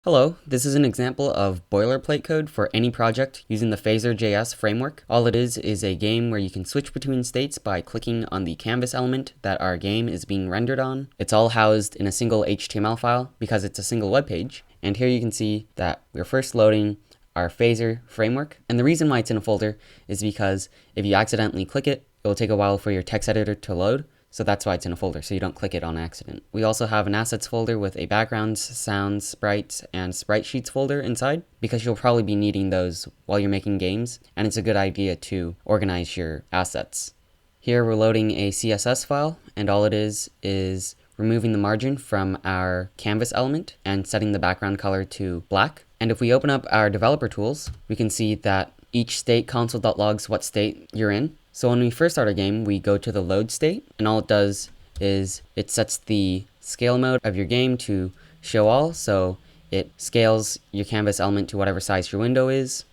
Hello, this is an example of boilerplate code for any project using the Phaser.JS framework. All it is a game where you can switch between states by clicking on the canvas element that our game is being rendered on. It's all housed in a single HTML file because it's a single web page. And here you can see that we're first loading our Phaser framework. And the reason why it's in a folder is because if you accidentally click it, it will take a while for your text editor to load. So that's why it's in a folder, so you don't click it on accident. We also have an assets folder with a backgrounds, sounds, sprites, and sprite sheets folder inside, because you'll probably be needing those while you're making games, and it's a good idea to organize your assets. Here we're loading a CSS file, and all it is removing the margin from our canvas element and setting the background color to black. And if we open up our developer tools, we can see that each state console.logs what state you're in. So when we first start our game, we go to the load state, and all it does is it sets the scale mode of your game to show all, so it scales your canvas element to whatever size your window is,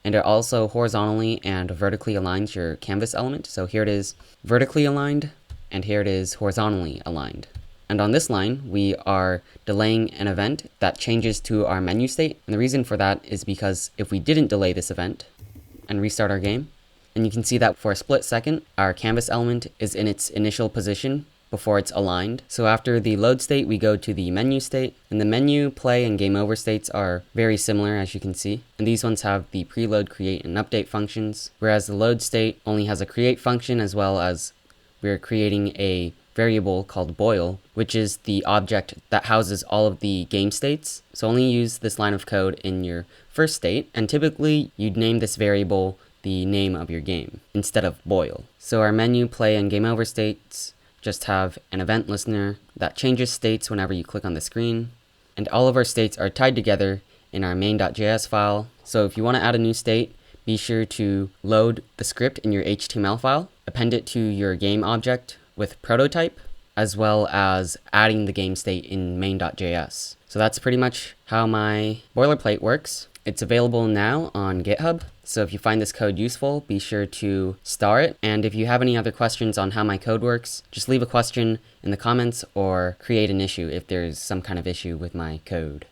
and it also horizontally and vertically aligns your canvas element. So here it is vertically aligned, and here it is horizontally aligned. And on this line, we are delaying an event that changes to our menu state, and the reason for that is because if we didn't delay this event and restart our game, and you can see that for a split second, our canvas element is in its initial position before it's aligned. So after the load state, we go to the menu state, and the menu, play, and game over states are very similar, as you can see. And these ones have the preload, create, and update functions, whereas the load state only has a create function, as well as we're creating a variable called boil, which is the object that houses all of the game states. So only use this line of code in your first state, and typically you'd name this variable the name of your game instead of boil. So our menu, play, and game over states just have an event listener that changes states whenever you click on the screen. And all of our states are tied together in our main.js file. So if you want to add a new state, be sure to load the script in your HTML file, append it to your game object with prototype, as well as adding the game state in main.js. So that's pretty much how my boilerplate works. It's available now on GitHub, so if you find this code useful, be sure to star it. And if you have any other questions on how my code works, just leave a question in the comments or create an issue if there's some kind of issue with my code.